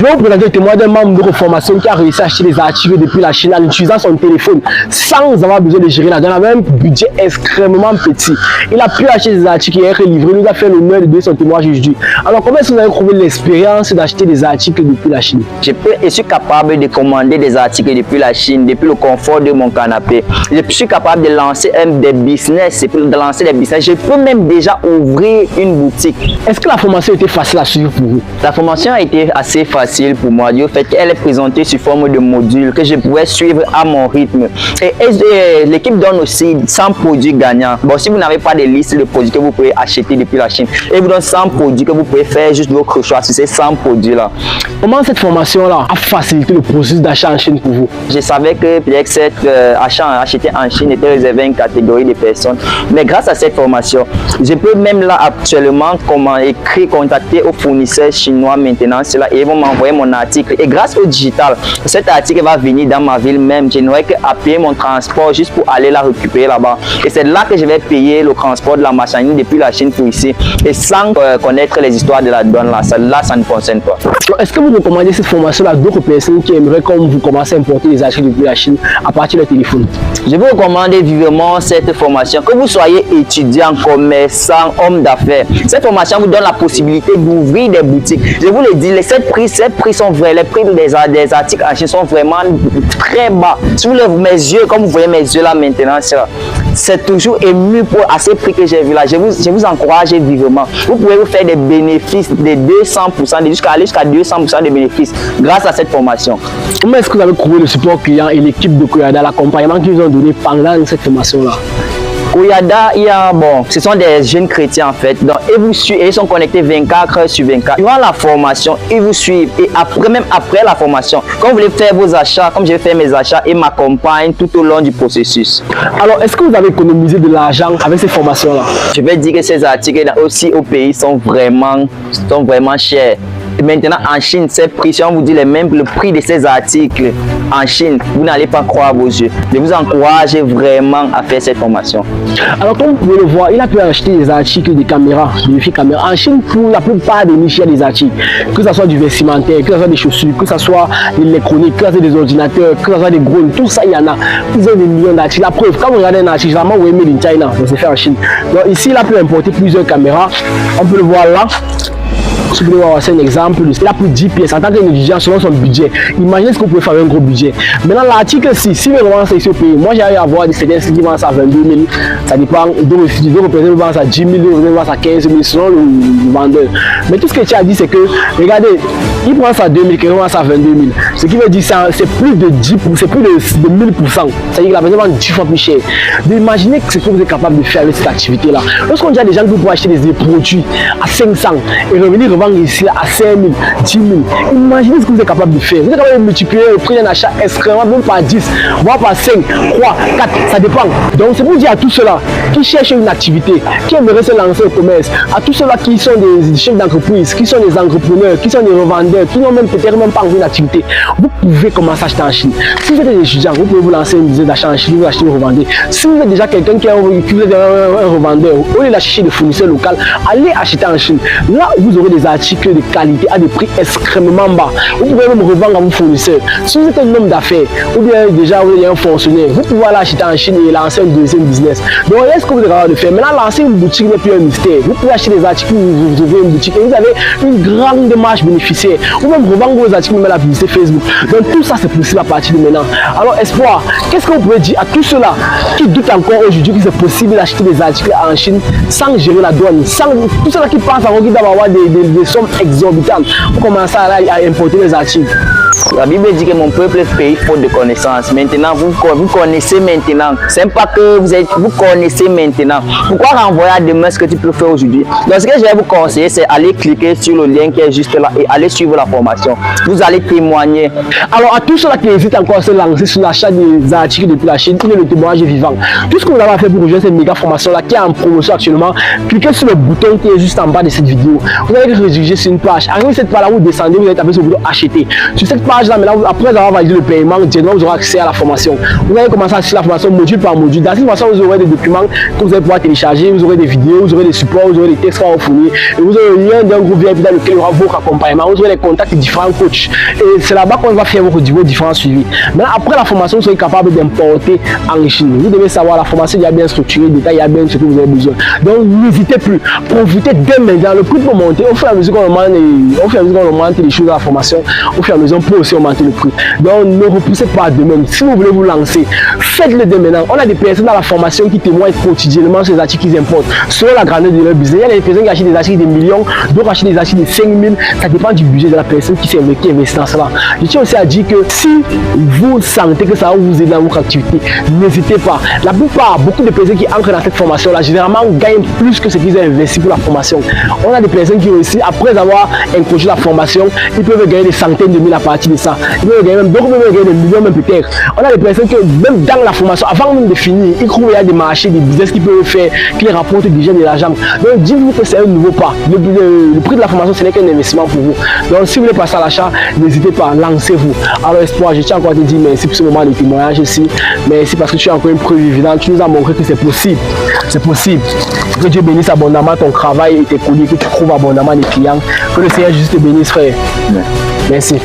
Je vais vous présenter le témoin d'un membre de formation qui a réussi à acheter des articles depuis la Chine en utilisant son téléphone sans avoir besoin de gérer la donne, avec un budget extrêmement petit. Il a pu acheter des articles et être livré. Il nous a fait l'honneur de donner son témoignage aujourd'hui. Alors, comment est-ce que vous avez trouvé l'expérience d'acheter des articles depuis la Chine? Je suis capable de commander des articles depuis la Chine, depuis le confort de mon canapé. Je suis capable de lancer des business. Je peux même déjà ouvrir une boutique. Est-ce que la formation était facile à suivre pour vous? La formation a été assez facile pour moi, du fait qu'elle est présentée sous forme de modules que je pouvais suivre à mon rythme. Et l'équipe donne aussi 100 produits gagnants. Bon, si vous n'avez pas de liste de produits que vous pouvez acheter depuis la Chine, et vous donne 100 produits que vous pouvez faire juste votre choix sur ces 100 produits-là. Comment cette formation-là a facilité le processus d'achat en Chine pour vous? Je savais que peut-être cet achat acheté en Chine était réservé à une catégorie de personnes. Mais grâce à cette formation, je peux même là actuellement contacter aux fournisseurs chinois maintenant et ils vont m'envoyer mon article. Et grâce au digital, cet article va venir dans ma ville même. Je n'aurai qu'à payer mon transport juste pour aller la récupérer là-bas. Et c'est là que je vais payer le transport de la marchandise depuis la Chine pour ici. Et sans connaître les histoires de la douane là, ça ne fonctionne pas. Est-ce que vous recommandez cette formation à d'autres personnes qui aimeraient, comme vous, commencer à importer des articles depuis la Chine à partir de téléphone? Je vous recommande vivement cette formation. Que vous soyez étudiant, commerçant, homme d'affaires, cette formation vous donne la possibilité d'ouvrir des boutiques. Je vous le dis, ces prix sont vrais. Les prix des articles en Chine sont vraiment très bas. Si vous levez mes yeux, comme vous voyez mes yeux là maintenant, c'est toujours ému pour à ces prix que j'ai vu là. Je vous encourage vivement. Vous pouvez vous faire des bénéfices de 200%, jusqu'à 200% de bénéfices grâce à cette formation. Comment est-ce que vous avez trouvé le support client et l'équipe de Koyada, l'accompagnement qu'ils vous ont donné pendant cette formation-là? Koyada, ce sont des jeunes chrétiens en fait, donc ils vous suivent et ils sont connectés 24 heures sur 24. Durant la formation, ils vous suivent et même après la formation, quand vous voulez faire vos achats, comme je vais faire mes achats, ils m'accompagnent tout au long du processus. Alors, est-ce que vous avez économisé de l'argent avec ces formations-là? Je vais dire que ces articles aussi au pays sont vraiment chers. Et maintenant en Chine, ces prix, si on vous dit le prix de ces articles en Chine, vous n'allez pas croire vos yeux. Je vous encourage vraiment à faire cette formation. Alors comme vous pouvez le voir, il a pu acheter des articles de caméras, de défis caméra. En Chine, pour la plupart des niches, il y a des articles, que ce soit du vestimentaire, que ce soit des chaussures, que ce soit de l'électronique, que ce soit des ordinateurs, que ce soit des drones, tout ça il y en a. Ils ont des millions d'articles. La preuve, quand vous regardez un article, vraiment vous aimez in China, ça se fait en Chine. Donc ici, il a pu importer plusieurs caméras. On peut le voir là. Si vous voulez voir, c'est un exemple. Il a pris 10 pièces en tant qu'étudiant selon son budget. Imaginez ce que vous pouvez faire avec un gros budget. Maintenant, l'article 6, si vous vendez ici au pays, moi j'arrive à voir des certains sites qui vendent ça à 22 000. Ça dépend. D'autres personnes vendent ça à 10 000, d'autres vendent ça à 15 000 selon le vendeur. Mais tout ce que tu as dit, c'est que, regardez, il prend ça à 2 000, quelqu'un vend ça à 22 000. Ce qui veut dire que c'est plus de 10%, c'est plus de 1000%. C'est-à-dire que la personne vend 10 fois plus cher. Imaginez ce que vous êtes capable de faire avec cette activité-là. Lorsqu'on dit à des gens que vous pouvez acheter des produits à 500 et revenir ici à 5 000, 10 000. Imaginez ce que vous êtes capable de faire. Vous êtes capable de multiplier le prix d'un achat extrêmement, même par 10, voire par 5, 3, 4, ça dépend. Donc c'est pour dire à tous ceux-là qui cherchent une activité, qui aimeraient se lancer au commerce, à tous ceux-là qui sont des chefs d'entreprise, qui sont des entrepreneurs, qui sont des revendeurs, qui n'ont peut-être même pas envie d'activité, vous pouvez commencer à acheter en Chine. Si vous êtes des étudiants, vous pouvez vous lancer une business d'achat en Chine, vous achetez, vous revendez. Si vous êtes déjà quelqu'un qui est un revendeur, au lieu d'acheter des fournisseurs locaux, allez acheter en Chine. Là, vous aurez des articles de qualité à des prix extrêmement bas. Vous pouvez même revendre à vos fournisseurs. Si vous êtes un homme d'affaires ou bien déjà vous êtes un fonctionnaire, vous pouvez aller acheter en Chine et lancer un deuxième business. Donc, est-ce que vous êtes capable de faire? Maintenant, lancer une boutique n'est plus un mystère. Vous pouvez acheter des articles, vous ouvrez une boutique et vous avez une grande marge bénéficiaire. Ou même revendre vos articles, même la publicité Facebook. Donc, tout ça, c'est possible à partir de maintenant. Alors, Espoir, qu'est-ce que vous pouvez dire à tous ceux-là qui doutent encore aujourd'hui que c'est possible d'acheter des articles en Chine sans gérer la douane, sans tous ceux-là qui pensent encore qu'ils doivent avoir des sommes exorbitantes pour commencer à importer les articles? La Bible dit que mon peuple est pays faute de connaissance. Maintenant, vous connaissez maintenant. C'est pas que vous connaissez maintenant. Pourquoi renvoyer à demain ce que tu peux faire aujourd'hui? Donc, ce que je vais vous conseiller, c'est aller cliquer sur le lien qui est juste là et aller suivre la formation. Vous allez témoigner. Alors, à tous ceux-là qui hésitent encore à se lancer sur l'achat des articles depuis la Chine, il est le témoignage vivant. Tout ce que vous avez à faire pour rejoindre cette méga formation-là qui est en promotion actuellement, cliquez sur le bouton qui est juste en bas de cette vidéo. Vous allez rediriger sur une page. Arrivez cette page-là, vous descendez, vous allez taper sur le bouton acheter. Sur cette cette page-là, maintenant, après avoir validé le paiement, directement, vous aurez accès à la formation. Vous allez commencer à suivre la formation module par module. Dans cette formation, vous aurez des documents que vous allez pouvoir télécharger, vous aurez des vidéos, vous aurez des supports, vous aurez des textes à vous fournir. Et vous aurez le lien d'un groupe VIP dans lequel il y aura votre accompagnement. Vous aurez les contacts de différents coachs. Et c'est là-bas qu'on va faire vos différents suivis. Maintenant, après la formation, vous serez capable d'importer en Chine. Vous devez savoir la formation, il y a bien structuré, détail, il y a bien ce que vous avez besoin. Donc, n'hésitez plus. Profitez dès maintenant. Le prix peut monter au fur et à mesure qu'on augmente les choses à la formation. Au fur et à mesure, on peut aussi augmenter le prix. Donc, ne repoussez pas de même. Si vous voulez vous lancer, faites-le dès maintenant. On a des personnes dans la formation qui témoignent quotidiennement sur les articles qu'ils importent, selon la grandeur de leur business. Il y a des personnes qui achètent des articles de millions, d'autres achètent des articles de 5 000. Ça dépend du budget de la personne qui investit dans cela. Je tiens aussi à dire que si vous sentez que ça va vous aider dans votre activité, n'hésitez pas. La plupart, beaucoup de personnes qui entrent dans cette formation-là, généralement gagnent plus que ce qu'ils ont investi pour la formation. On a des personnes qui aussi, après avoir introduit la formation, ils peuvent gagner des centaines de mille à partir de ça. Ils peuvent gagner même, d'autres peuvent gagner des millions même peut-être. On a des personnes qui, même dans la formation, avant même de finir, ils trouvent qu'il y a des marchés, des business qu'ils peuvent faire, qui les rapportent déjà de l'argent. Donc dites-vous que c'est un nouveau pas. Le prix de la formation, ce n'est qu'un investissement pour vous. Donc si vous voulez passer à l'achat, n'hésitez pas, lancez-vous. Alors Espoir, je tiens encore à te dire merci pour ce moment de témoignage ici. Merci parce que tu as encore une preuve évidente. Tu nous as montré que c'est possible. C'est possible. Que Dieu bénisse abondamment ton travail et tes produits, que tu trouves abondamment des clients. Que le Seigneur juste te bénisse, frère. Merci.